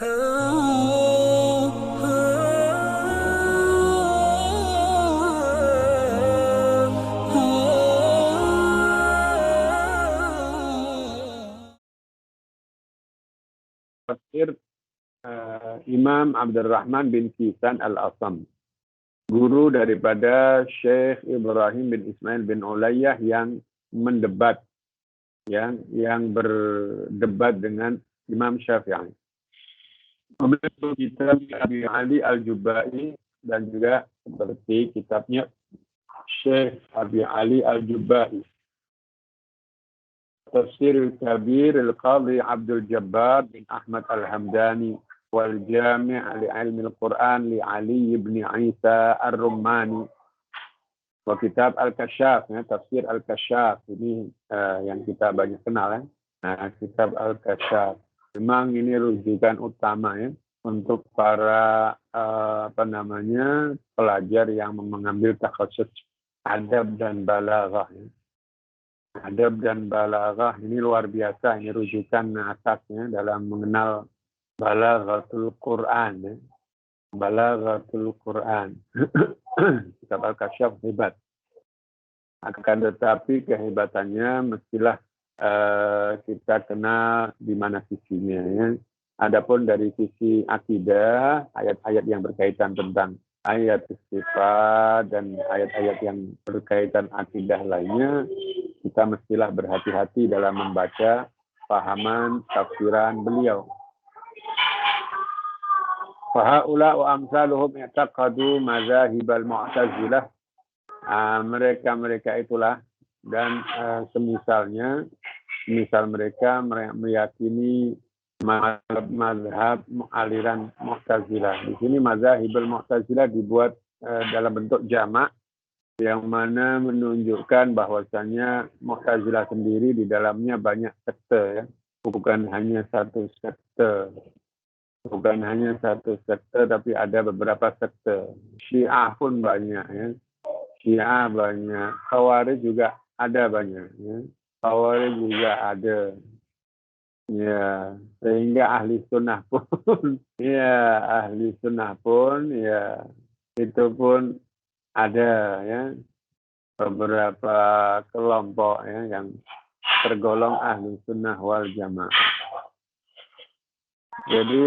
Tafsir Imam Abdurrahman bin Kisan Al-Asam, guru daripada Syekh Ibrahim bin Ismail bin Ulayyah yang mendebat, yang berdebat dengan Imam Syafi'i. Memiliki kitab Abi Ali Al-Jubai dan juga seperti kitabnya Syekh Abi Ali Al-Jubai. Tafsir Al-Kabir Al-Qadhi Abdul Jabbar bin Ahmad Al-Hamdani wal Jami' li Ilmi Al-Quran li Ali bin Isa Ar-Rummani. Wa kitab Al-Kashaf, tafsir Al-Kashaf ini yang kita banyak kenal kitab Al-Kashaf. Memang ini rujukan utama untuk para pelajar yang mengambil takhasus adab dan balaghah. Adab dan balaghah ini luar biasa, ini rujukan asasnya dalam mengenal balaghatul Quran. Balaghatul Quran. Kitab Al-Kashaf hebat. Akan tetapi kehebatannya mestilah kita kenal di mana sisinya. Adapun dari sisi akidah, ayat-ayat yang berkaitan tentang ayat sifat dan ayat-ayat yang berkaitan akidah lainnya, kita mestilah berhati-hati dalam membaca pahaman tafsiran beliau. Fahaula wa amsaluhum i'taqadu mazahibal mu'tazilah. Mereka itulah dan semisal mereka meyakini mazhab aliran Mu'tazilah. Di sini mazhabul Mu'tazilah dibuat dalam bentuk jamak, yang mana menunjukkan bahwasannya Mu'tazilah sendiri di dalamnya banyak sekte, bukan hanya satu sekte. Bukan hanya satu sekte, tapi ada beberapa sekte. Syiah pun banyak, Syiah banyak. Khawarij juga ada banyak, Khawarij juga ada. Ya, sehingga ahli sunnah pun, ahli sunnah pun, itu pun ada, beberapa kelompok yang tergolong ahli sunnah wal jamaah. Jadi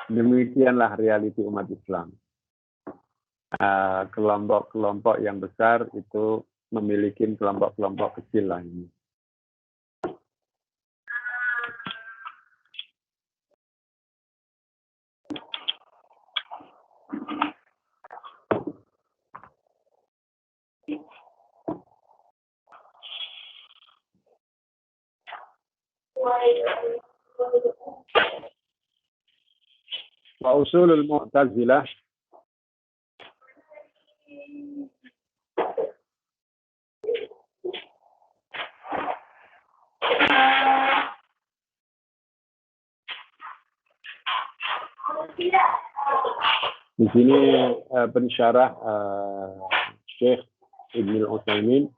demikianlah realiti umat Islam. Kelompok-kelompok yang besar itu memiliki kelompok-kelompok kecil lainnya. Wa usulul Mu'tazilah di sini pensyarah Syekh Ibnu Utsaimin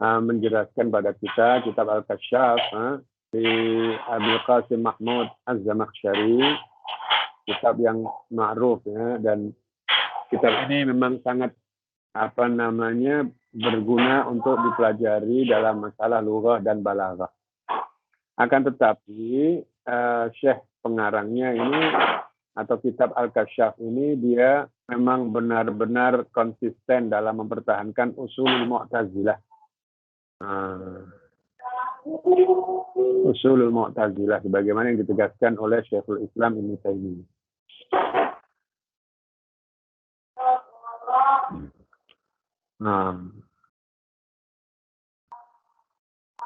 menjelaskan pada kita kitab Al-Kashaf di Abdul Qasim Mahmud Az-Zamakhsyari, kitab yang ma'ruf, dan kitab ini memang sangat berguna untuk dipelajari dalam masalah lughah dan balaghah. Akan tetapi Syekh pengarangnya ini atau kitab Al-Kashaf ini dia memang benar-benar konsisten dalam mempertahankan usulul Mu'tazilah. Usulul Mu'tazilah sebagaimana yang ditegaskan oleh Syekhul Islam Ibnu Taimiyah.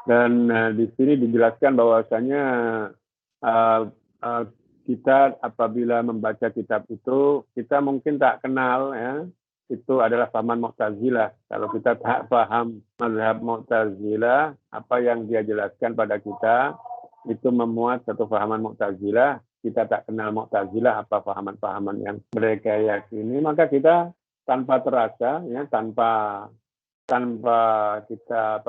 Dan di sini dijelaskan bahwasanya kita apabila membaca kitab itu, kita mungkin tak kenal itu adalah pahaman Mu'tazilah. Kalau kita tak paham mazhab Mu'tazilah, apa yang dia jelaskan pada kita itu memuat satu pahaman Mu'tazilah, kita tak kenal Mu'tazilah apa pahaman-pahaman yang mereka yakini, maka kita tanpa terasa, tanpa kita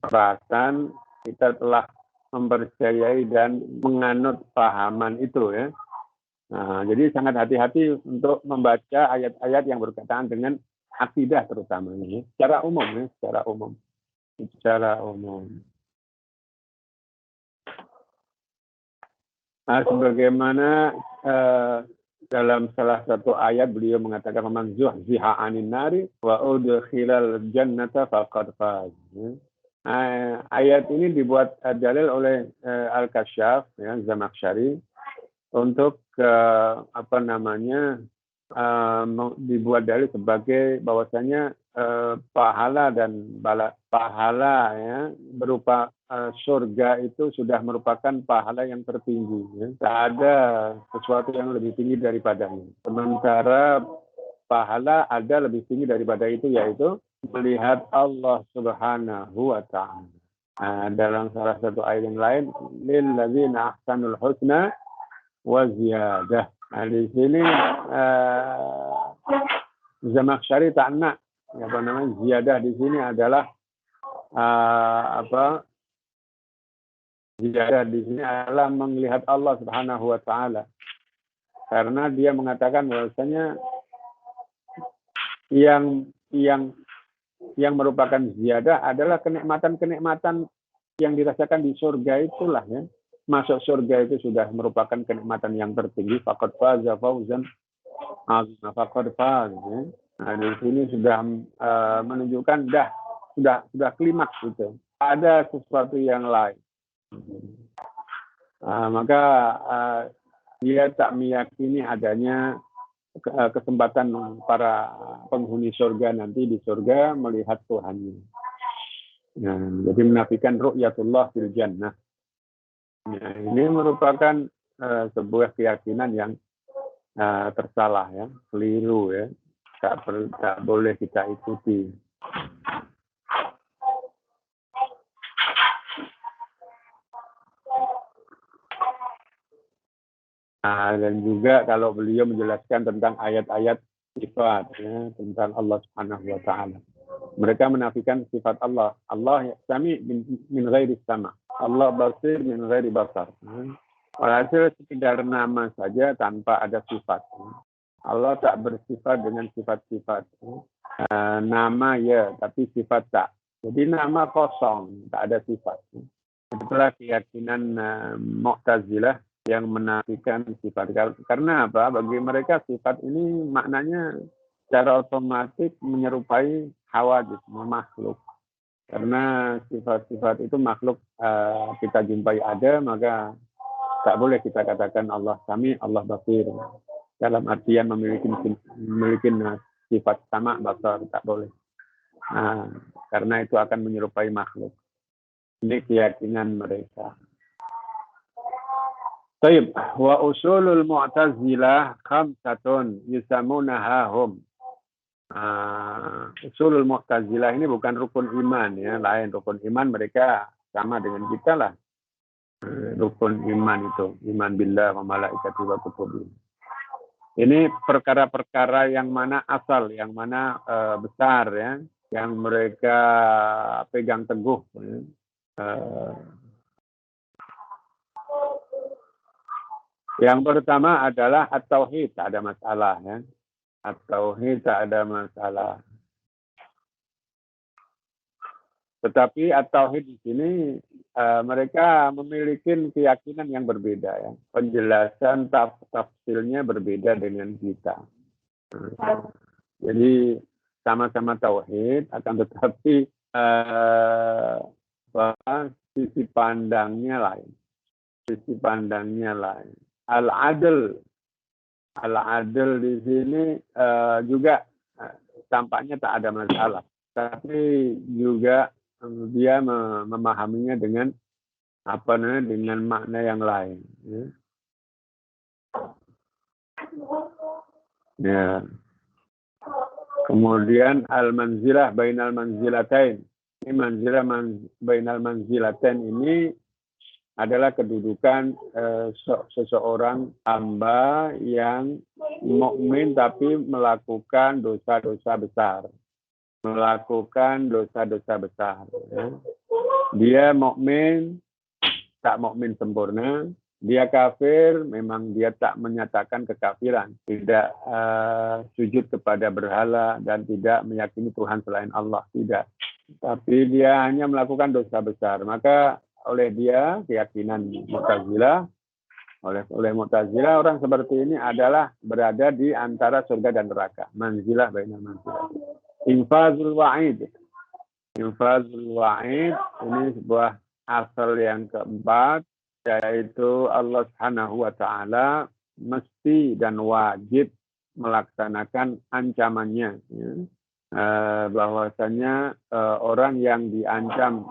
perasan, kita telah mempercayai dan menganut pahaman itu ya. Nah, jadi sangat hati-hati untuk membaca ayat-ayat yang berkaitan dengan akidah terutama ini secara umum ya, secara umum. Nah, sebagaimana dalam salah satu ayat beliau mengatakan man zuhziha 'anil nari wa udkhilal jannata faqad faz. Ayat ini dibuat dalil oleh Al-Kasyaf ya, Zamakhsyari untuk dibuat dalil sebagai bahwasanya pahala dan pahala ya berupa surga itu sudah merupakan pahala yang tertinggi ya. Tak ada sesuatu yang lebih tinggi daripadanya. Sementara pahala ada lebih tinggi daripada itu, yaitu melihat Allah Subhanahu wa ta'ala. Dalam salah satu ayat yang lain, lil ladzina ahsanul husna wa ziyadah. Nah, di sini Zamakhsyari ta'na ziyadah di sini adalah ziyadah di sini adalah melihat Allah Subhanahu wa ta'ala. Karena dia mengatakan bahwasanya yang merupakan ziyadah adalah kenikmatan-kenikmatan yang dirasakan di surga itulah ya. Masuk surga itu sudah merupakan kenikmatan yang tertinggi. Faqad faza fawzan azima, faqad faz ya. Nah, di sini sudah menunjukkan sudah klimaks itu. Ada sesuatu yang lain. Maka dia tak meyakini adanya kesempatan para penghuni surga nanti di surga melihat Tuhannya. Nah, jadi menafikan ru'yatullah fil jannah. Nah, ini merupakan sebuah keyakinan yang tersalah ya, keliru ya. Tak boleh kita ikuti. Dan juga kalau beliau menjelaskan tentang ayat-ayat sifat ya, tentang Allah Subhanahu wa ta'ala. Mereka menafikan sifat Allah. Allah sami min ghairi sama. Allah basir min ghairi basar. Walhasil sekedar nama saja tanpa ada sifat. Allah tak bersifat dengan sifat-sifat. Nama ya, tapi sifat tak. Jadi nama kosong, tak ada sifat. Itulah keyakinan Mu'tazilah yang menafikan sifat. Karena apa? Bagi mereka sifat ini maknanya secara otomatis menyerupai hawadits, makhluk. Karena sifat-sifat itu makhluk kita jumpai ada, maka tak boleh kita katakan Allah sami, Allah basir. Dalam artian memiliki sifat sama basar, tak boleh. Karena itu akan menyerupai makhluk. Ini keyakinan mereka. Baik, wa usulul Mu'tazilah khamsatun yusamunaha hum. Usulul Mu'tazilah ini bukan rukun iman ya, lain rukun iman mereka sama dengan kita lah. Rukun iman itu, iman billah wa malaikatihi wa kutubihi. Ini perkara-perkara yang mana asal, yang mana besar ya, yang mereka pegang teguh. Ya. Yang pertama adalah at-tauhid, tak ada masalah ya. At-tauhid tak ada masalah. Tetapi at-tauhid di sini mereka memiliki keyakinan yang berbeda ya. Penjelasan tafsirnya berbeda dengan kita. Jadi sama-sama tauhid, akan tetapi sisi pandangnya lain. Sisi pandangnya lain. Al-adl di sini juga tampaknya tak ada masalah, tapi juga dia memahaminya dengan dengan makna yang lain. Ya. Kemudian al-manzilah bainal manzilatain. Ini manzilah bainal manzilatain ini adalah kedudukan seseorang hamba yang mukmin tapi melakukan dosa-dosa besar. Ya. Dia mukmin tak mukmin sempurna. Dia kafir, memang dia tak menyatakan kekafiran, tidak sujud kepada berhala dan tidak meyakini Tuhan selain Allah, tidak. Tapi dia hanya melakukan dosa besar. Maka oleh dia keyakinan Mu'tazilah, oleh Mu'tazilah orang seperti ini adalah berada di antara surga dan neraka. Manzilah bainal manzilah. Infazul wa'id. Infazul wa'id ini sebuah asal yang keempat, yaitu Allah Subhanahu wa taala mesti dan wajib melaksanakan ancamannya, ya. Bahwasanya orang yang diancam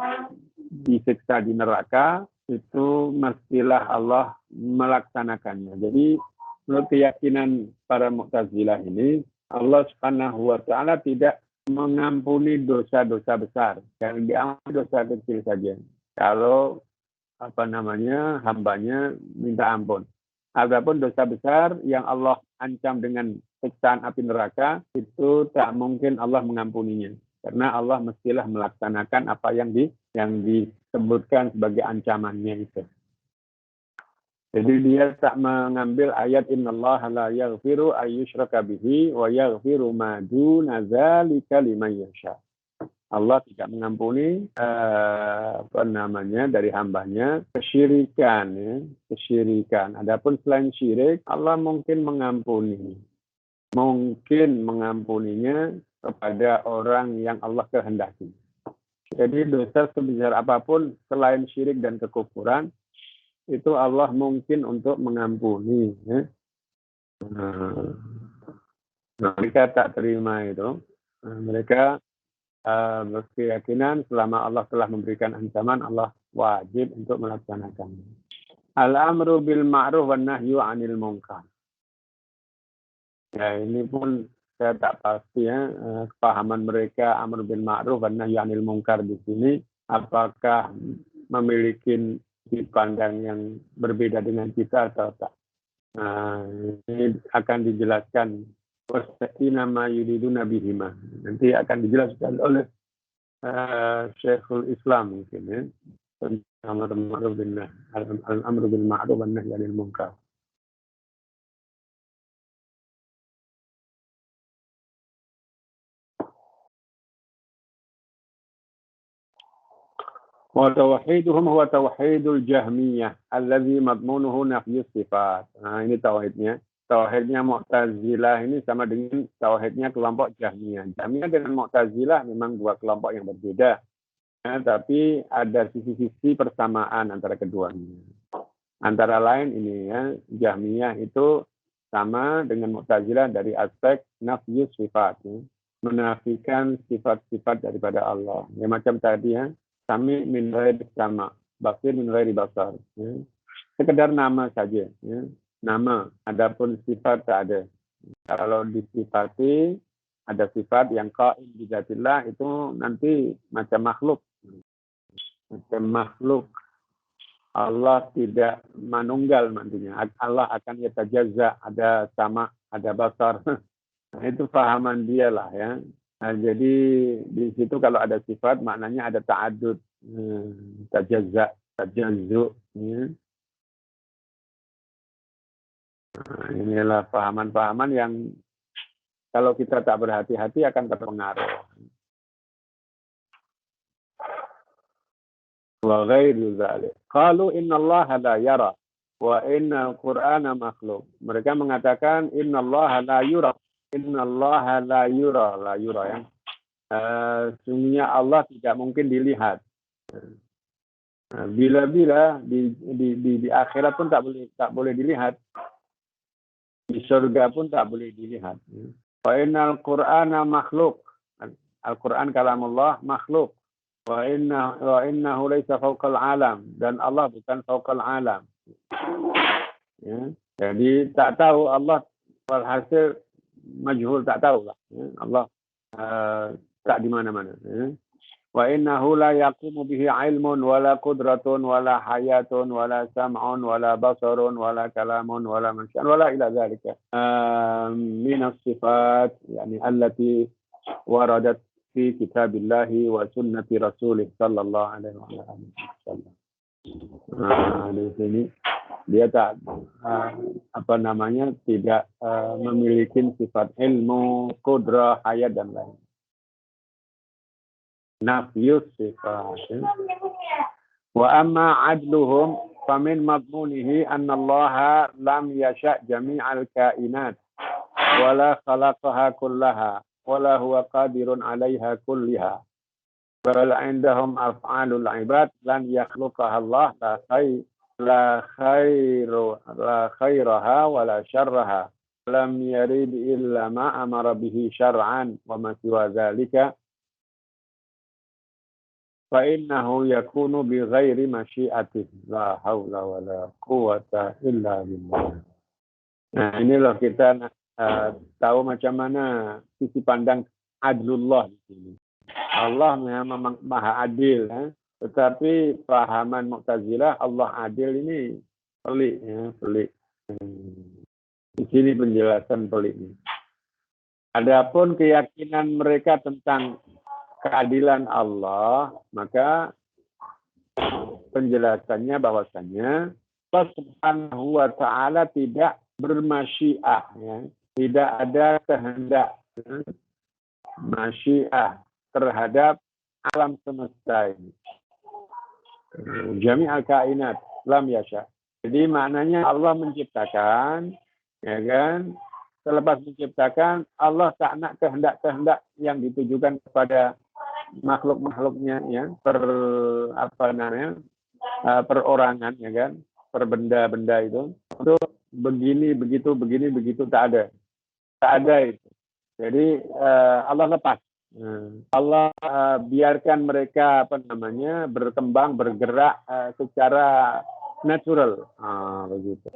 disiksa di neraka itu mestilah Allah melaksanakannya. Jadi menurut keyakinan para Mu'tazilah ini, Allah Subhanahu wa taala tidak mengampuni dosa-dosa besar, yang diampuni dosa kecil saja. Kalau hambanya minta ampun. Adapun dosa besar yang Allah ancam dengan siksaan api neraka, itu tak mungkin Allah mengampuninya. Karena Allah mestilah melaksanakan apa yang disebutkan sebagai ancamannya itu. Jadi dia tak mengambil ayat innallaha la yaghfiru ayyushraka bihi wa yaghfiru ma duna dzalika liman yasha. Allah tidak mengampuni dari hambanya kesyirikan, ya, kesyirikan. Adapun selain syirik, Allah mungkin mengampuninya kepada orang yang Allah kehendaki. Jadi dosa sebesar apapun selain syirik dan kekufuran itu Allah mungkin untuk mengampuni. Ya. Mereka tak terima itu. Mereka berkeyakinan selama Allah telah memberikan ancaman, Allah wajib untuk melaksanakannya. Al-amru bil ma'ruf wan nahyu 'anil munkar. Ya, ini pun saya tak pasti ya, kepahaman mereka amr bil ma'ruf wan nahyu 'anil munkar di sini apakah memiliki sudut pandang yang berbeda dengan kita atau tak. Ini akan dijelaskan nama yuriduna bihima. Nanti akan dijelaskan oleh Syekhul Islam mungkin ya. Al-amru bil ma'ruf wan nahyi 'anil munkar. Wa tauhiduhum huwa tauhidul jahmiyah allazi madmunuhu nafyus sifat. Nah, ini tauhidnya. Tauhidnya Mu'tazilah ini sama dengan tauhidnya kelompok Jahmiyah. Jahmiyah dengan Mu'tazilah memang dua kelompok yang berbeda. Ya, tapi ada sisi-sisi persamaan antara keduanya. Antara lain ini ya, Jahmiyah itu sama dengan Mu'tazilah dari aspek nafyus sifat. Ya. Menafikan sifat-sifat daripada Allah. Ya, macam tadi ya, sami min ghairi sama, basir min ghairi basar. Ya. Sekedar nama saja. Ya. Nama, adapun sifat tak ada. Kalau disifati, ada sifat yang qaim bi dzatillah itu nanti macam makhluk. Macam makhluk. Allah tidak manunggal nantinya. Allah akan yatajazza, ada sama, ada basar. Nah, itu pahaman dia lah ya. Nah, jadi di situ kalau ada sifat maknanya ada ta'adud, tajazza, tajazzu. Ya. Nah, inilah pahaman-pahaman yang kalau kita tak berhati-hati akan terpengaruh. Wa ghairu dzalik. Qalu innallaha la yara wa innal qur'ana makhluq. Mereka mengatakan innallaha la yura. Innallaha la yura, la yura ya. Sungguhnya Allah tidak mungkin dilihat. Bila-bila di akhirat pun tak boleh dilihat. Di surga pun tak boleh dilihat. Wa innal Qur'ana makhluk. Al-Quran kalamullah makhluk. Wa innahu laisa fawqal alam. Dan Allah bukan fawqal alam. Ya. Jadi tak tahu Allah, walhasil majhul, tak tahu lah. Ya. Allah tak di mana-mana. Ya. Wa innahu la yaqumu bihi ilmun wala qudratun wala hayatun wala sam'un wala basarun wala kalamun wala mansyan wala ila dzalika min as-sifat yani allati waradat fi kitabillahi wa sunnati rasulih sallallahu alaihi wasallam. Nah, di sini dia tak tidak memiliki sifat ilmu, kudrah, hayat dan lain. Nafyus sifat. Wa amma adluhum famin madmunihi anna Allah lam yasha' jami'al kainat wala khalaqaha kullaha wala huwa qadirun 'alaiha kulliha. Bal 'indahum af'alul 'ibad lan yakhluqaha Allah la khairaha wala syarraha. Lam yarid illa ma amara bihi syar'an wa ma siwa dzalika fa innahu yakunu bi ghairi masyiatih. La haula wala quwata illa billah. Nah, ini loh kita tahu macam mana sisi pandang adlullah di sini. Allah memang maha adil, tetapi pahaman Mu'tazilah Allah adil ini pelik, pelik. Di sini penjelasan peliknya. Adapun keyakinan mereka tentang keadilan Allah, maka penjelasannya bahwasanya Allah Subhanahu wa taala tidak bermasyiah, tidak ada kehendak masyiah terhadap alam semesta ini. Jami'al kainat lam yasha. Jadi maknanya Allah menciptakan, ya kan? Selepas menciptakan, Allah tak nak kehendak-kehendak yang ditujukan kepada makhluk-makhluknya, ya, perorangan, ya kan, per benda-benda itu begini begitu tak ada itu. Jadi Allah lepas, Allah biarkan mereka berkembang, bergerak secara natural, begitu.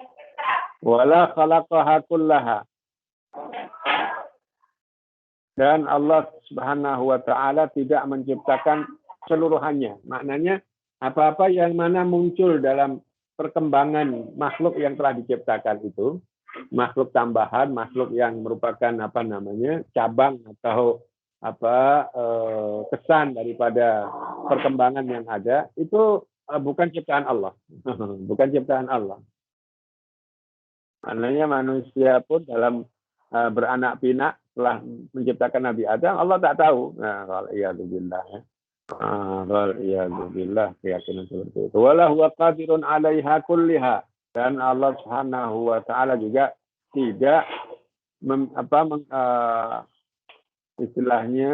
Wala khalaqaha kullaha. Dan Allah Subhanahu wa taala tidak menciptakan seluruhannya. Maknanya apa-apa yang mana muncul dalam perkembangan makhluk yang telah diciptakan itu, makhluk tambahan, makhluk yang merupakan cabang atau kesan daripada perkembangan yang ada, itu bukan ciptaan Allah. Bukan ciptaan Allah. Maknanya manusia pun dalam beranak pinak telah menciptakan Nabi Adam, Allah tak tahu. Nah, waliyadzubillah. Waliyadzubillah, keyakinan seperti itu. Wala huwa qadirun 'alaiha kulliha. Dan Allah Subhanahu wa taala juga tidak istilahnya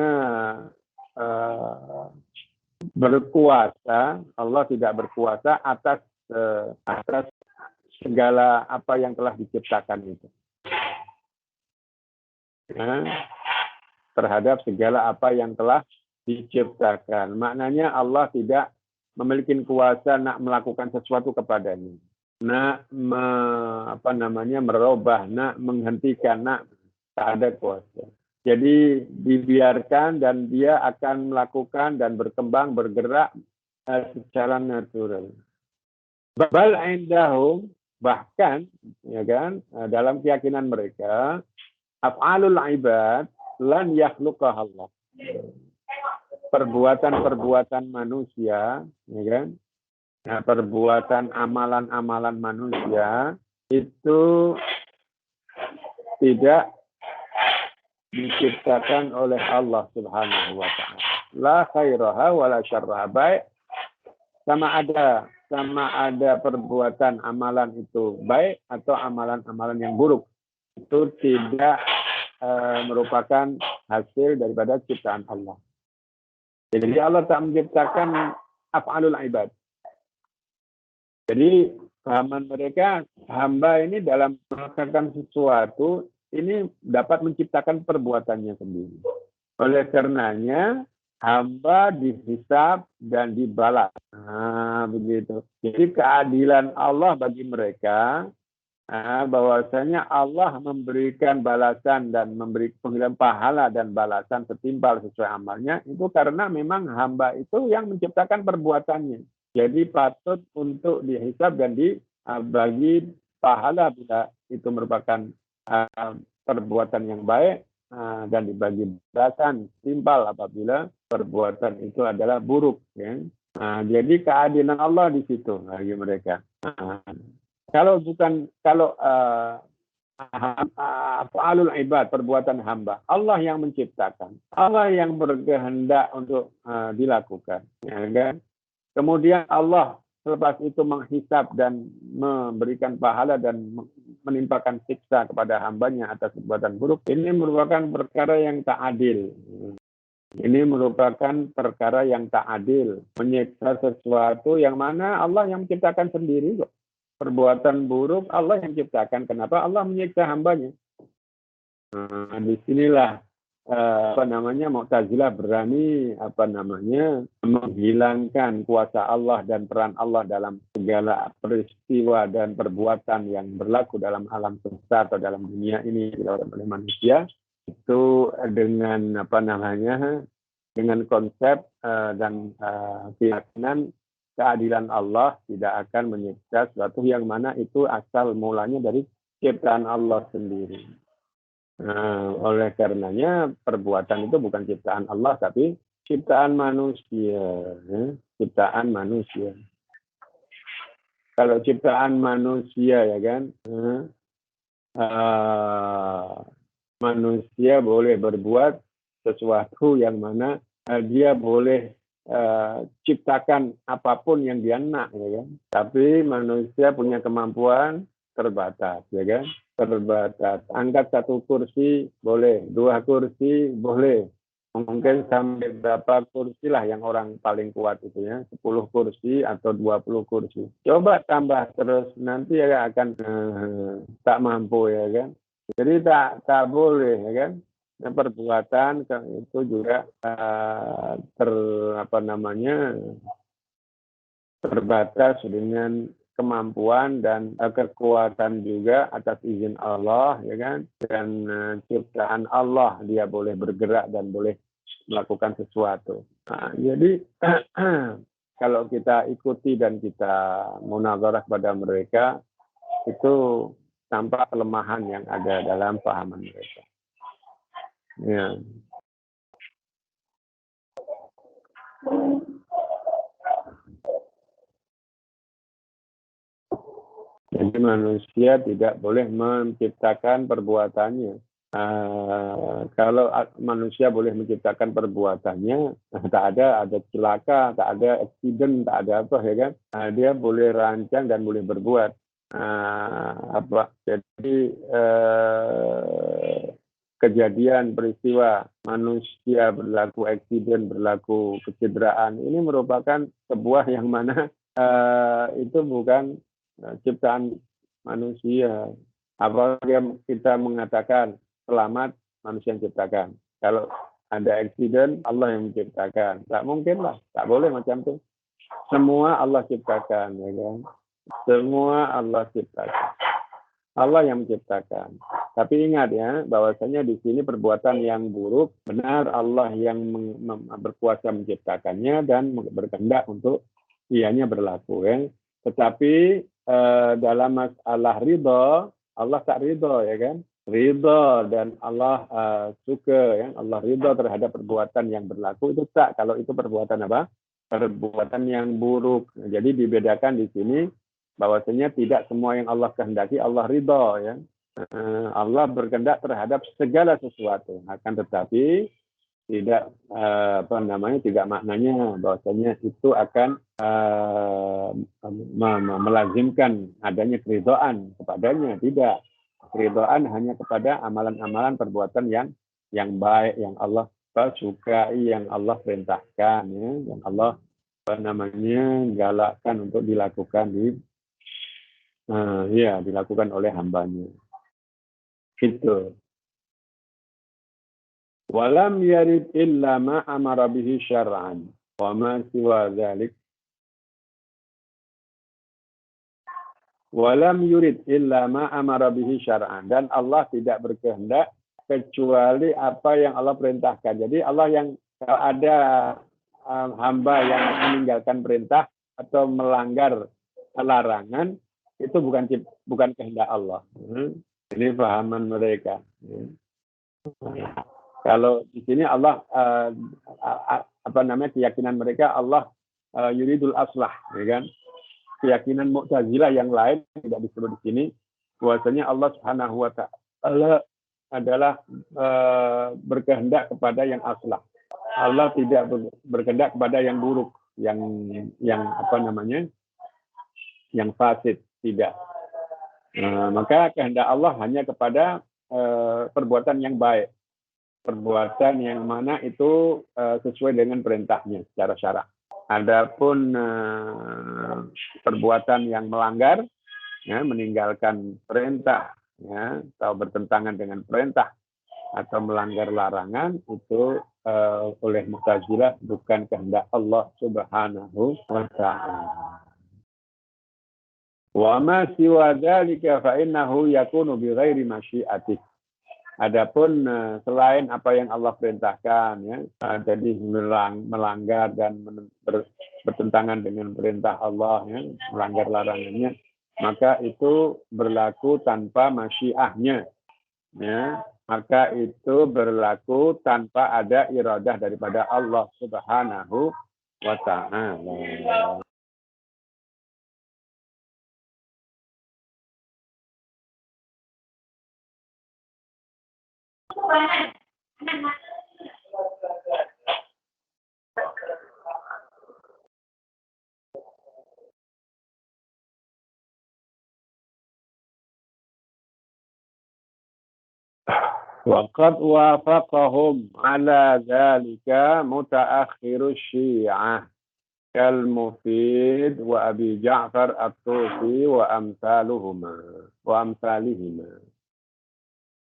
berkuasa. Allah tidak berkuasa atas segala apa yang telah diciptakan itu. Terhadap segala apa yang telah diciptakan. Maknanya Allah tidak memiliki kuasa nak melakukan sesuatu kepadanya. Nak merubah, nak menghentikan, tak ada kuasa. Jadi dibiarkan dan dia akan melakukan dan berkembang, bergerak secara natural. Bal indahum, bahkan, ya kan, dalam keyakinan mereka, af'alul ibad lan yakhluqaha Allah. Perbuatan-perbuatan manusia, ya kan? Nah, perbuatan amalan-amalan manusia itu tidak diciptakan oleh Allah Subhanahu wa taala. La khairaha wa la syarraha. Baik sama ada perbuatan amalan itu baik atau amalan-amalan yang buruk. Itu tidak merupakan hasil daripada ciptaan Allah. Jadi Allah tak menciptakan af'alul ibad. Jadi pahaman mereka, hamba ini dalam melakukan sesuatu ini dapat menciptakan perbuatannya sendiri. Oleh karenanya hamba dihisab dan dibalas. Begitu. Jadi keadilan Allah bagi mereka, bahwasanya Allah memberikan balasan dan memberi penghilang pahala dan balasan setimpal sesuai amalnya, itu karena memang hamba itu yang menciptakan perbuatannya. Jadi patut untuk dihisab dan dibagi pahala bila itu merupakan perbuatan yang baik, dan dibagi balasan timpal apabila perbuatan itu adalah buruk. Ya. Nah, jadi keadilan Allah di situ bagi mereka. Nah, kalau af'alul ibad, perbuatan hamba, Allah yang menciptakan, Allah yang berkehendak untuk dilakukan, ya kan? Kemudian Allah selepas itu menghisab dan memberikan pahala dan menimpakan siksa kepada hambanya atas perbuatan buruk. Ini merupakan perkara yang tak adil. Ini merupakan perkara yang tak adil. Menyiksa sesuatu yang mana Allah yang menciptakan sendiri kok. Perbuatan buruk Allah yang ciptakan. Kenapa Allah menyiksa hambanya? Nah, disinilah Mu'tazilah berani menghilangkan kuasa Allah dan peran Allah dalam segala peristiwa dan perbuatan yang berlaku dalam alam semesta atau dalam dunia ini dilakukan oleh manusia itu dengan dengan konsep dan keyakinan keadilan Allah tidak akan menyiksa sesuatu yang mana itu asal mulanya dari ciptaan Allah sendiri. Oleh karenanya perbuatan itu bukan ciptaan Allah tapi ciptaan manusia, ya. Ciptaan manusia. Kalau ciptaan manusia ya kan, manusia boleh berbuat sesuatu yang mana dia boleh ciptakan apapun yang dia nak, ya kan. Tapi manusia punya kemampuan terbatas, ya kan. Terbatas. Angkat satu kursi boleh, 2 kursi boleh. Mungkin sampai berapa kursi lah yang orang paling kuat itu ya, 10 kursi atau 20 kursi. Coba tambah terus, nanti ya akan tak mampu, ya kan. Jadi tak boleh, ya kan. Perbuatan itu juga terbatas dengan kemampuan dan kekuatan juga atas izin Allah, ya kan, dan ciptaan Allah dia boleh bergerak dan boleh melakukan sesuatu. Nah, jadi kalau kita ikuti dan kita munazarah pada mereka itu tampak kelemahan yang ada dalam pahaman mereka. Ya. Jadi manusia tidak boleh menciptakan perbuatannya. Kalau manusia boleh menciptakan perbuatannya, tak ada celaka, tak ada accident, tak ada apa, ya kan? Dia boleh rancang dan boleh berbuat. Jadi kejadian peristiwa manusia berlaku accident, berlaku kecederaan, ini merupakan sebuah yang mana itu bukan ciptaan manusia. Apabila kita mengatakan selamat manusia yang ciptakan, kalau ada accident Allah yang menciptakan, tak mungkin lah, tak boleh macam itu. Semua Allah ciptakan, ya kan? Semua Allah ciptakan. Allah yang menciptakan. Tapi ingat ya, bahwasanya di sini perbuatan yang buruk benar Allah yang berkuasa menciptakannya dan berkehendak untuk ianya berlaku, ya. Tetapi dalam masalah ridho, Allah tak ridho, ya kan? Ridho dan Allah suka, ya. Allah ridho terhadap perbuatan yang berlaku itu tak. Kalau itu perbuatan apa? Perbuatan yang buruk. Jadi dibedakan di sini bahwasanya tidak semua yang Allah kehendaki Allah ridho, ya. Allah berkehendak terhadap segala sesuatu. Akan tetapi tidak tidak maknanya bahwasanya itu akan melazimkan adanya keridhaan kepadanya. Tidak. Keridhaan hanya kepada amalan-amalan perbuatan yang baik, yang Allah sukai, yang Allah perintahkan, ya, yang Allah galakkan untuk dilakukan dilakukan oleh hambanya. Gitu. Walam yarid illa ma amara bihi syar'an wa ma siwa dzalik. Walam yurid illa ma amara bihi syar'an, dan Allah tidak berkehendak kecuali apa yang Allah perintahkan. Jadi Allah yang, kalau ada hamba yang meninggalkan perintah atau melanggar larangan, itu bukan kehendak Allah. Ini pahaman mereka. Kalau di sini Allah keyakinan mereka Allah yuridul aslah, ya kan? Keyakinan Mu'tazilah yang lain tidak disebut di sini, bahwasanya Allah Subhanahu wa taala adalah berkehendak kepada yang aslah. Allah tidak berkehendak kepada yang buruk, yang apa namanya? Yang fasid, tidak. Maka kehendak Allah hanya kepada perbuatan yang baik, perbuatan yang mana itu sesuai dengan perintahnya secara syara. Adapun perbuatan yang melanggar, ya, meninggalkan perintah, ya, atau bertentangan dengan perintah atau melanggar larangan, itu oleh Mu'tazilah bukan kehendak Allah Subhanahu wa taala. Wa ma siwa dzalika fa innahu yakunu bi ghairi masyiatih. Adapun selain apa yang Allah perintahkan, ya, jadi melanggar dan bertentangan dengan perintah Allah, ya, melanggar larangannya, maka itu berlaku tanpa masyiahnya, ya, maka itu berlaku tanpa ada iradah daripada Allah Subhanahu wa taala. Waqad wafaqahum ala dzalika mutaakhirus Syiah kal Mufid wa Abi Ja'far At-Tusi wa amsalihima.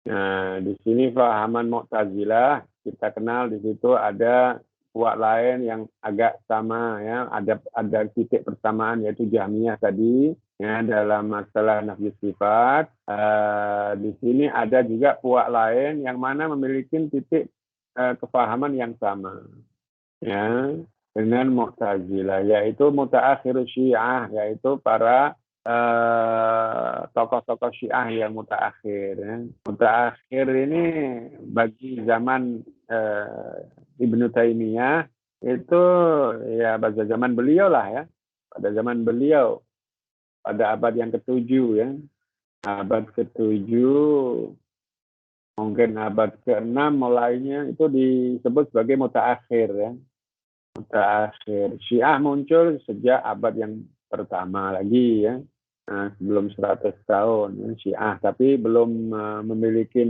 Nah, di sini fahaman Mu'tazilah kita kenal, di situ ada kuat lain yang agak sama, ya, ada titik persamaan, yaitu Jahmiyah tadi, ya, dalam masalah nafyu sifat. Di sini ada juga kuat lain yang mana memiliki titik kefahaman yang sama, ya, dengan Mu'tazilah, yaitu mutaakhir Syiah, yaitu para tokoh-tokoh Syiah yang mutaakhir, ya. Mutaakhir ini bagi zaman Ibnu Taimiyah itu, ya, pada zaman beliau lah, ya, pada zaman beliau, pada abad yang ke-7, ya, abad ke-7, mungkin abad ke-6 mulainya itu disebut sebagai mutaakhir, ya. Mutaakhir Syiah muncul sejak abad yang pertama lagi, ya. Nah, sebelum 100 tahun, ya, Syiah, tapi belum memiliki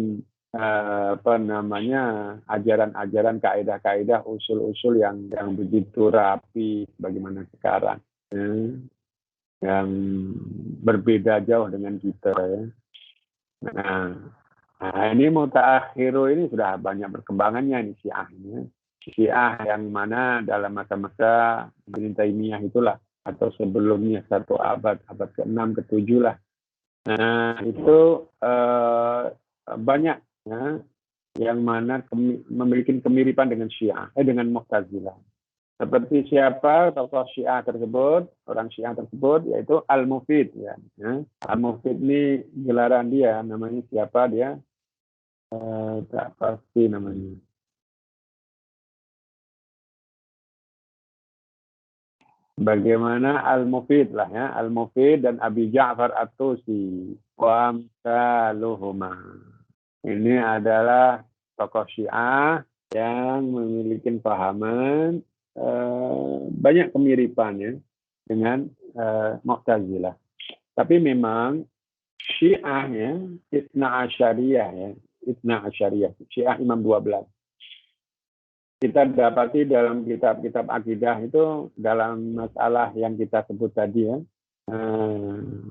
apa namanya, ajaran-ajaran, kaidah-kaidah, usul-usul yang begitu rapi bagaimana sekarang, ya, yang berbeda jauh dengan kita, ya. Nah, ini mutaakhiru ini sudah banyak perkembangannya, nih Syiah ini. Syiah yang mana dalam masa-masa Ibnu Taimiyah itulah, atau sebelumnya satu abad ke-6, ke-7 lah. Nah, itu banyak, ya, yang mana memiliki kemiripan dengan Syiah, dengan Mu'tazilah. Seperti siapa tokoh Syiah tersebut, orang Syiah tersebut, yaitu Al-Mufid, ya. Al-Mufid ini gelaran dia, namanya siapa dia? Tak pasti namanya. Bagaimana Al-Mufid lah, ya, Al-Mufid dan Abi Ja'far At-Tusi wa amsaluhuma. Ini adalah tokoh Syiah yang memiliki pahaman banyak kemiripannya dengan Mu'tazilah. Tapi memang Syiahnya Itsna Asyariyah, ya, Itsna Asyariyah, Syiah Imam 12. Kita dapati dalam kitab-kitab akidah itu, dalam masalah yang kita sebut tadi, ya,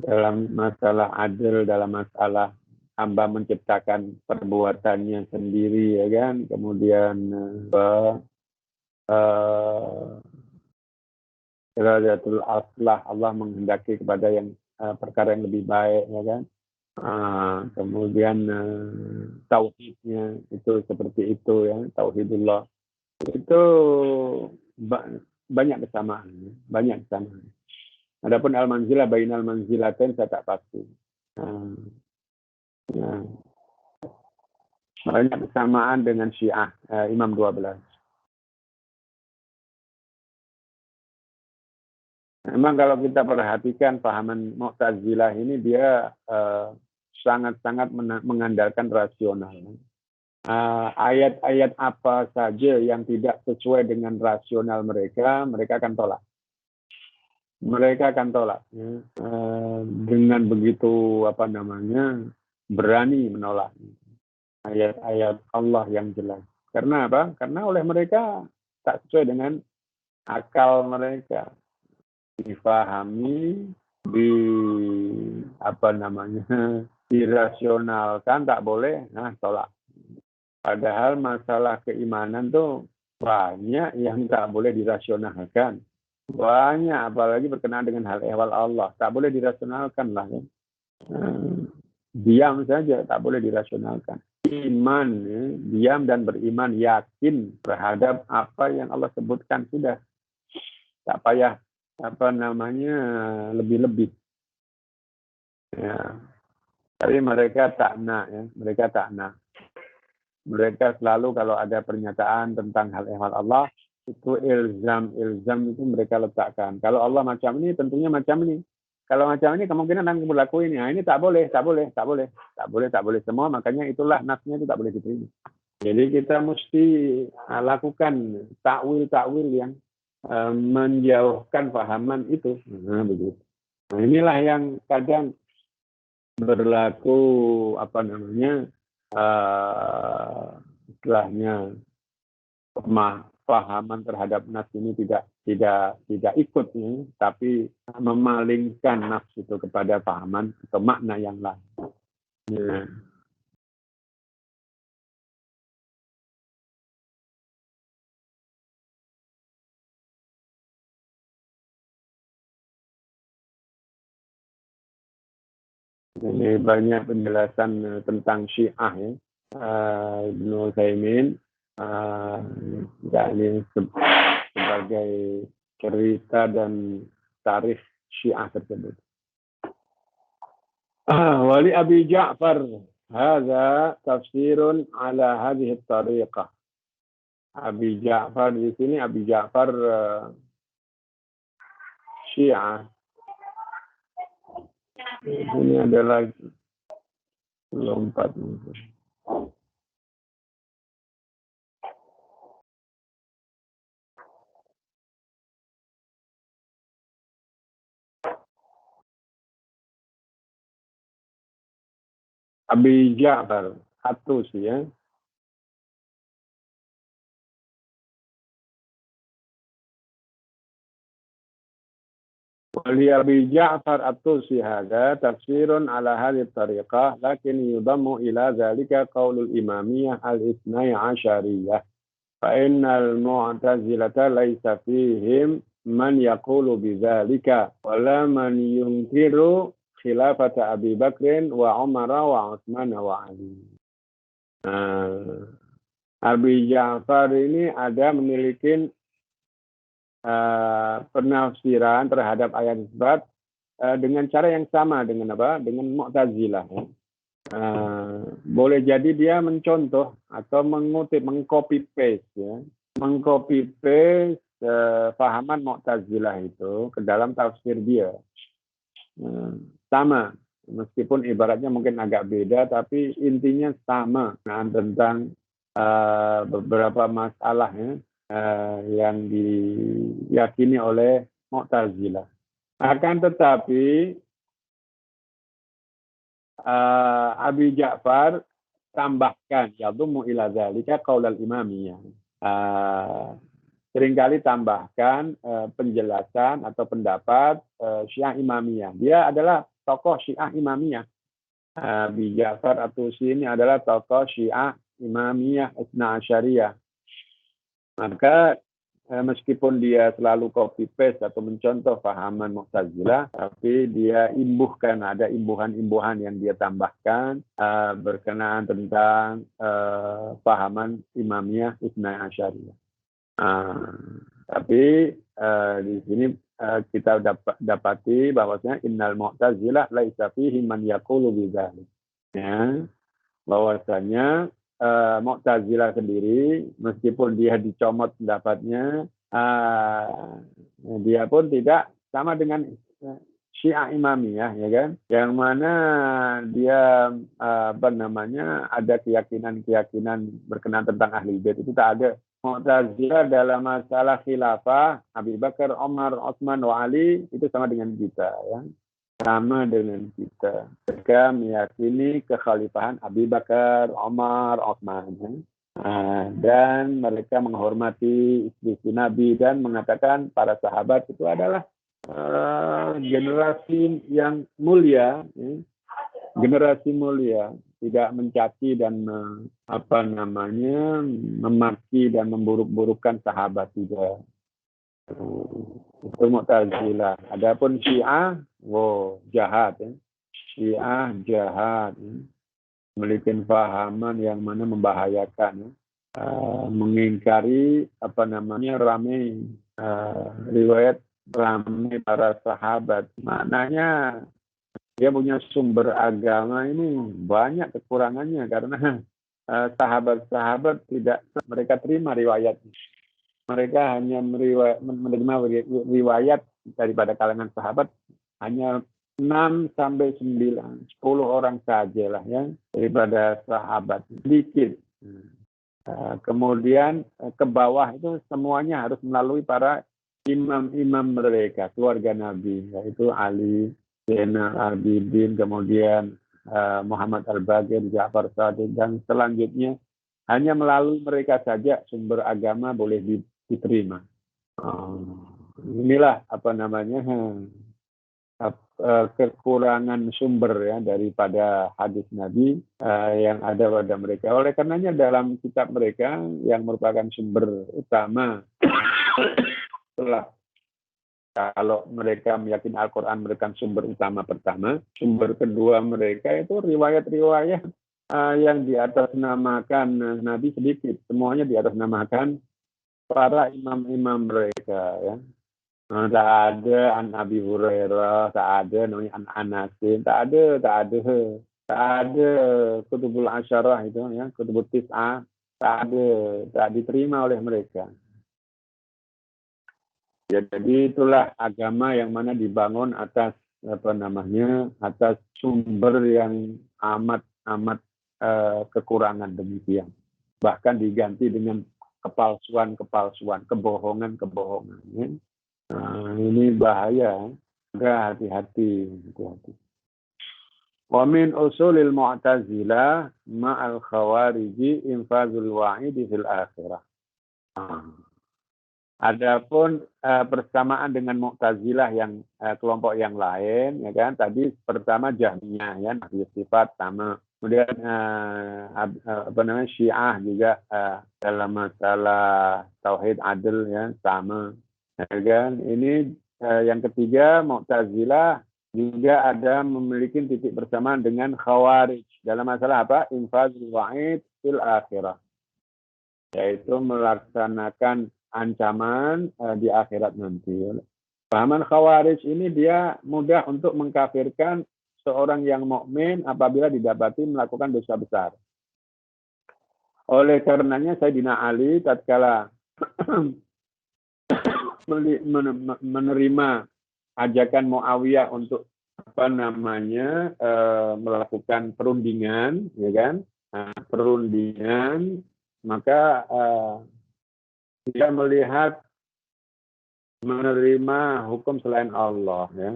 dalam masalah adil, dalam masalah hamba menciptakan perbuatannya sendiri, ya kan, kemudian iradatul aslah, Allah menghendaki kepada yang perkara yang lebih baik, ya kan. Kemudian tauhidnya itu seperti itu, ya, tauhidullah. Itu banyak kesamaan, banyak kesamaan. Adapun al-manzilah bainal manzilatain saya tak pasti. Banyak kesamaan dengan Syiah Imam 12. Memang kalau kita perhatikan pahaman Mu'tazilah ini dia sangat-sangat mengandalkan rasional. Ayat-ayat apa saja yang tidak sesuai dengan rasional mereka, mereka akan tolak. Mereka akan tolak. Ya. Dengan begitu berani menolak ayat-ayat Allah yang jelas. Karena apa? Karena oleh mereka tak sesuai dengan akal mereka. Difahami, dirasionalkan, tak boleh, tolak. Padahal masalah keimanan tuh banyak yang tak boleh dirasionalkan. Banyak, apalagi berkenaan dengan hal ehwal Allah. Tak boleh dirasionalkan lah. Ya. Diam saja, tak boleh dirasionalkan. Iman, ya, diam dan beriman, yakin terhadap apa yang Allah sebutkan sudah. Tak payah lebih-lebih. Ya. Tapi mereka tak nak, ya. Mereka tak nak. Mereka selalu kalau ada pernyataan tentang hal ehwal Allah, itu ilzam itu mereka letakkan. Kalau Allah macam ini, tentunya macam ini. Kalau macam ini, kemungkinan akan berlaku ini. Nah, ini tak boleh semua. Makanya itulah nasnya itu tak boleh diterima. Jadi kita mesti lakukan takwil yang menjauhkan pahaman itu. Begitu. Nah, inilah yang kadang berlaku istilahnya pemahaman terhadap nas ini tidak ikut, ya, tapi memalingkan nas itu kepada pahaman atau makna yang lain. Ya. Jadi banyak penjelasan tentang Syiah, ya. Ibnu Utsaimin ini sebagai cerita dan tarikh Syiah tersebut. Wali Abi Ja'far hadza tafsirun ala hadhihi tariqah. Abi Ja'far di sini Abi Ja'far Syiah. Ini adalah lompat. Abi Ja'far Atus, ya. Wali Abi Ja'far At-Tusi hada tafsirun ala hadhihi tariqah lakin yudammu ila dhalika qaulul imamiyah al-ithnai asyariyah fa innal mu'tazilata laysa fihim man yaqulu bidzalika wala man yunkiru khilafata Abi Bakrin wa Umar wa Utsman wa Ali. Abi Ja'far ini ada memiliki penafsiran terhadap ayat sifat dengan cara yang sama dengan dengan Mu'tazilah. Ya. Boleh jadi dia mencontoh atau mengutip, mengcopy paste, ya, mengcopy paste pahaman Mu'tazilah itu ke dalam tafsir dia. Sama, meskipun ibaratnya mungkin agak beda, tapi intinya sama tentang beberapa masalah, ya, yang diyakini oleh Mu'tazilah. Akan tetapi Abi Ja'far tambahkan yadhummu ila dzalika qaulal imamiyah. Seringkali tambahkan penjelasan atau pendapat Syiah Imamiyah. Dia adalah tokoh Syiah Imamiyah. Abi Ja'far At-Tusi ini adalah tokoh Syiah Imamiyah Itsna Asyariyah. Maka meskipun dia selalu copy paste atau mencontoh pahaman Mu'tazilah, tapi dia ada imbuhan-imbuhan yang dia tambahkan berkenaan tentang pahaman Imamiyah Itsna Asyariyah. Tapi di sini kita dapati bahwasanya innal Mu'tazilah laisa fihi man yaqulu bidzalik. Ya, bahwasanya Mu'tazilah sendiri, meskipun dia dicomot pendapatnya, dia pun tidak sama dengan Syiah Imamiyah, ya kan? Yang mana dia ada keyakinan berkenaan tentang ahli bait, itu tak ada. Mu'tazilah dalam masalah khilafah Abu Bakar, Umar, Utsman, wa Ali itu sama dengan kita, ya. Sama dengan kita. Mereka meyakini kekhalifahan Abu Bakar, Umar, Utsman, ya. Dan mereka menghormati istri Nabi dan mengatakan para sahabat itu adalah generasi yang mulia, ya. Generasi mulia, tidak mencaci dan memaki dan memburuk-burukkan sahabat juga. Itu Mu'tazilah. Adapun Syiah, jahat, ya. Syiah jahat, ya. Memiliki fahaman yang mana membahayakan, ya. Mengingkari ramai riwayat ramai para sahabat. Maknanya dia punya sumber agama ini banyak kekurangannya karena sahabat-sahabat tidak mereka terima riwayat. Mereka hanya menerima riwayat daripada kalangan sahabat hanya 6 sampai 9, 10 orang saja lah, ya, daripada sahabat, sedikit. Kemudian ke bawah itu semuanya harus melalui para imam-imam mereka, keluarga Nabi, yaitu Ali, Zainal Abidin, kemudian Muhammad Al-Baqir, Ja'far Shadiq, dan selanjutnya hanya melalui mereka saja sumber agama boleh diterima. Inilah kekurangan sumber, ya, daripada hadis Nabi yang ada pada mereka. Oleh karenanya dalam kitab mereka yang merupakan sumber utama setelah kalau mereka meyakini Al-Quran merupakan sumber utama pertama, sumber kedua mereka itu riwayat-riwayat yang diatasnamakan Nabi sedikit, semuanya diatasnamakan para imam-imam mereka, ya. Tak ada an Abi Hurairah, tak ada namanya an Anasin, tak ada Kutubul Asyarah itu, ya, Kutubul Tis'ah, tak diterima oleh mereka. Ya, jadi itulah agama yang mana dibangun atas atas sumber yang amat kekurangan demikian. Bahkan diganti dengan kepalsuan, kebohongan. Ya. Ini bahaya. Maka hati-hati. Wa min usulil Mu'tazilah ma'al khawariji infazul wa'idi fil akhirah. Adapun persamaan dengan Mu'tazilah yang kelompok yang lain, ya kan? Tadi pertama Jahmiyah, ya, nafi sifat sama. Kemudian Syiah juga dalam masalah tauhid adil, ya, sama. Ya kan? Ini yang ketiga Mu'tazilah juga ada memiliki titik persamaan dengan Khawarij dalam masalah apa? Infazul wa'id fil akhirah. Yaitu melaksanakan ancaman di akhirat nanti. Pahaman Khawarij ini dia mudah untuk mengkafirkan seorang yang mukmin apabila didapati melakukan dosa besar. Oleh karenanya Sayyidina Ali tatkala menerima ajakan Muawiyah untuk melakukan perundingan, ya kan? Perundingan, maka dia melihat menerima hukum selain Allah, ya.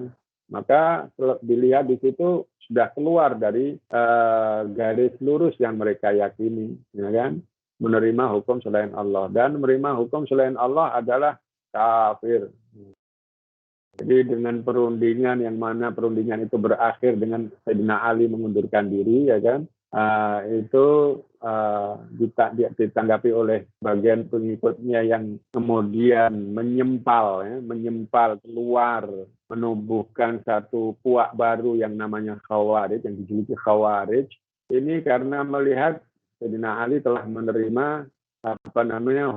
Maka dilihat di situ sudah keluar dari garis lurus yang mereka yakini, ya kan? Menerima hukum selain Allah, dan menerima hukum selain Allah adalah kafir. Jadi dengan perundingan yang mana perundingan itu berakhir dengan Sayyidina Ali mengundurkan diri, ya kan? Itu ditanggapi oleh bagian pengikutnya yang kemudian menyempal keluar, menumbuhkan satu puak baru yang namanya Khawarij, yang dijuluki Khawarij. Ini karena melihat Sayyidina Ali telah menerima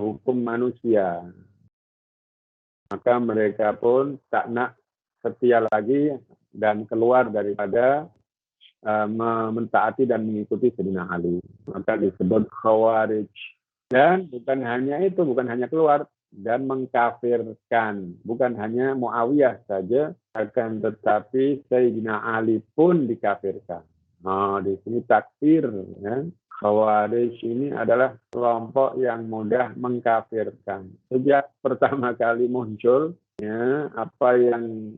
hukum manusia. Maka mereka pun tak nak setia lagi dan keluar daripada mentaati dan mengikuti Sayyidina Ali. Maka disebut Khawarij. Dan bukan hanya keluar, dan mengkafirkan. Bukan hanya Muawiyah saja, akan tetapi Sayyidina Ali pun dikafirkan. Nah, di sini takfir. Ya. Khawarij ini adalah kelompok yang mudah mengkafirkan. Sejak pertama kali muncul, ya, apa yang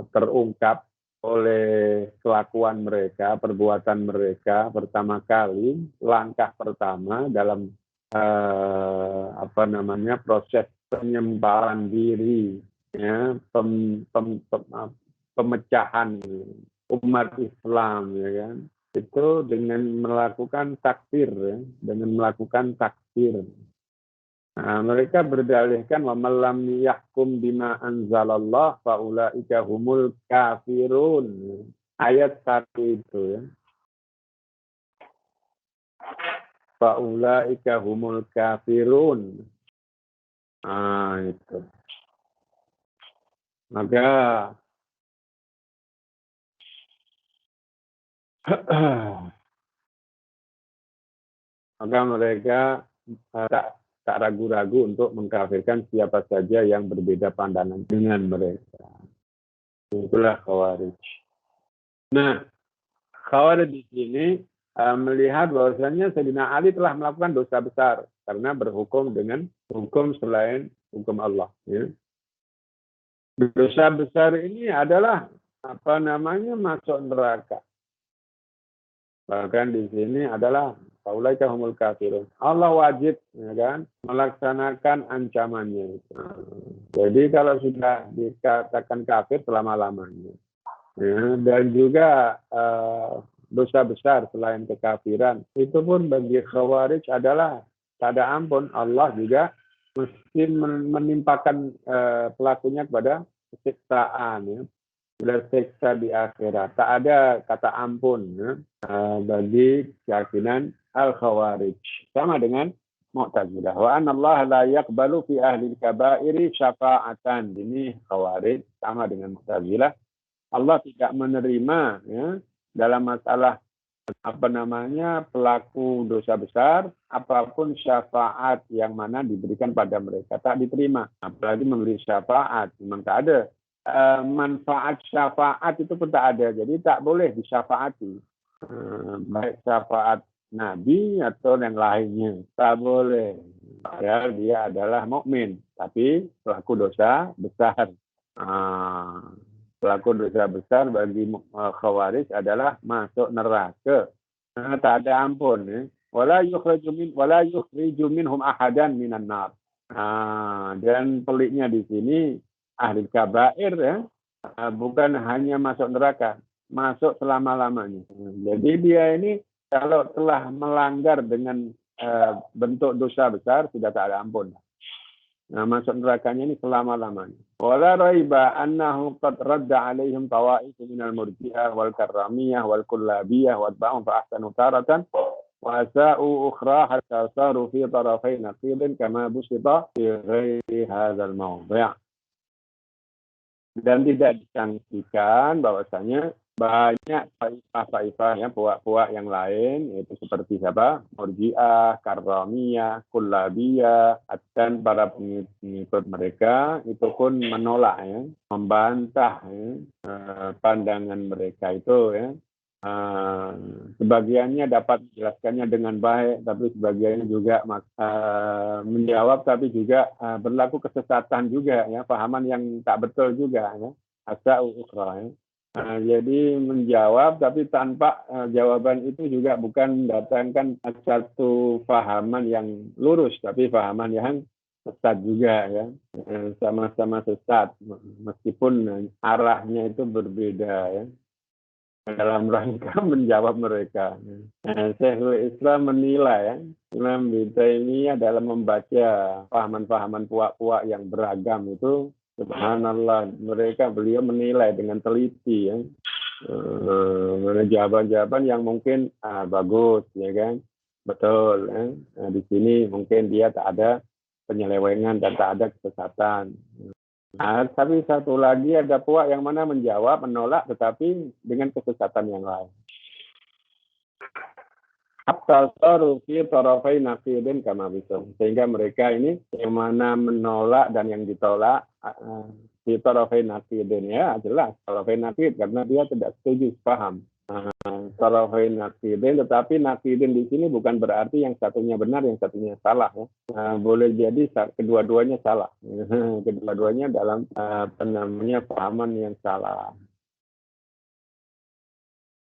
terungkap oleh kelakuan mereka, perbuatan mereka pertama kali, langkah pertama dalam proses penyempalan diri, ya, pemecahan umat Islam, ya kan, itu dengan melakukan takfir, ya, dengan melakukan takfir. Nah, mereka berdalihkan wa malam yahkum bima anzalallah faulaika humul kafirun. Ayat 1 itu, ya. Faulaika humul kafirun. Nah, itu. Maka mereka tak ragu-ragu untuk mengkafirkan siapa saja yang berbeda pandangan dengan mereka. Itulah Khawarij. Nah, Khawarij di sini melihat bahwasanya Sayyidina Ali telah melakukan dosa besar karena berhukum dengan hukum selain hukum Allah. Ya. Dosa besar ini adalah masuk neraka. Bahkan di sini adalah faulaika humul kafirun. Allah wajib, ya kan, melaksanakan ancamannya. Jadi kalau sudah dikatakan kafir selama-lamanya. Ya, dan juga dosa besar selain kekafiran itu pun bagi Khawarij adalah tak ada ampun. Allah juga mesti menimpakan pelakunya kepada siksaan, ya. Bersiksa di akhirat. Tak ada kata ampun, ya, bagi keyakinan Al-Khawarij. Sama dengan Mu'tazilah. Wa anna Allah la yaqbalu fi ahli kabairi syafa'atan. Ini Khawarij sama dengan Mu'tazilah. Allah tidak menerima, ya, dalam masalah pelaku dosa besar apapun syafaat yang mana diberikan pada mereka, tak diterima. Apalagi memberi syafaat, memang tak ada manfaat syafaat itu pun tak ada, jadi tak boleh disyafaati, baik syafaat Nabi atau yang lainnya, tak boleh. Padahal dia adalah mukmin, tapi pelaku dosa besar. Pelaku dosa besar bagi Khawarij adalah masuk neraka. Tak ada ampun, ya. Wala yukhriju minhum ahadan minan nar. Dan peliknya di sini ahli kabair, ya, bukan hanya masuk neraka, masuk selama-lamanya. Jadi dia ini kalau telah melanggar dengan bentuk dosa besar sudah tak ada ampun. Nah, masuk nerakanya ini selama-lamanya. Wala raiba annahu qad radda alaihim tawa'if minal murji'ah wal karramiyah wal kullabiyah wa atba'ahum fa ahsanu taratan wa asa'u ukhra hatta saru fi tarafain naqidin kama busita fi ghairi hadzal mawdi'. Dan tidak disangsikan bahwasanya banyak taifah-taifah, ya, puak-puak yang lain, yaitu seperti siapa? Murji'ah, Karramiyah, Kullabiyah, dan para pengikut mereka itu pun menolak, ya, membantah, ya, pandangan mereka itu, ya. Sebagiannya dapat menjelaskannya dengan baik, tapi sebagiannya juga menjawab, tapi juga berlaku kesesatan juga, ya, pahaman yang tak betul juga, ya, asa'u ukhra, ya. Jadi menjawab, tapi tanpa jawaban itu juga bukan datangkan satu pahaman yang lurus, tapi pahaman yang sesat juga, ya, sama-sama sesat, meskipun arahnya itu berbeda, ya, dalam rangka menjawab mereka. Syekhul Islam menilai, ya, Imam Ibnu Taimiyah dalam membaca pahaman-pahaman puak-puak yang beragam itu, subhanallah, beliau menilai dengan teliti, ya, jawaban-jawaban yang mungkin bagus, ya kan, betul, ya. Di sini mungkin dia tak ada penyelewengan dan tak ada kesesatan. Tapi satu lagi ada puak yang mana menjawab, menolak, tetapi dengan kesesatan yang lain. hatta saru fi tarafai naqidin kama bisa. Sehingga mereka ini yang mana menolak dan yang ditolak fi tarafai naqidin, ya jelas tarafai naqid karena dia tidak setuju, paham. Tarafai naqidin, tetapi naqidin di sini bukan berarti yang satunya benar yang satunya salah, ya. Boleh jadi kedua-duanya salah. Kedua-duanya dalam pahaman yang salah.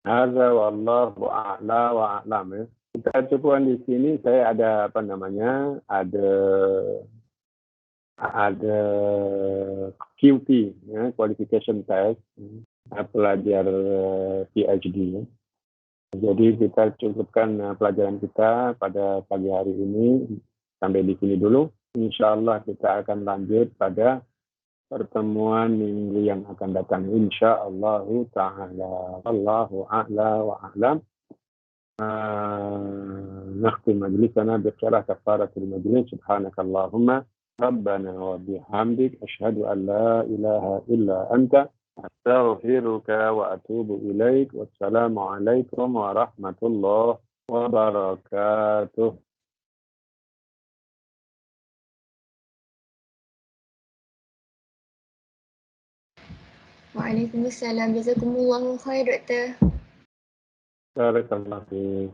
Hadza wallahu a'la wa a'lam, ya. Kita cukupkan di sini. Saya ada ada QT, ya, qualification test, pelajar PhD, ya. Jadi kita cukupkan pelajaran kita pada pagi hari ini sampai di sini dulu. Insya Allah kita akan lanjut pada pertemuan minggu yang akan datang. Insya Allah ta'ala. Allahu a'la wa a'lam. نختم مجلسنا بقراءة كفارة المجلس. سبحانك اللهم ربنا وبحمدك أشهد أن لا إله إلا أنت أستغفرك وأتوب إليك. والسلام عليكم ورحمة الله وبركاته. Waalaikumsalam. Jazakumullahu khair, Doktor. Barakallahu fiik.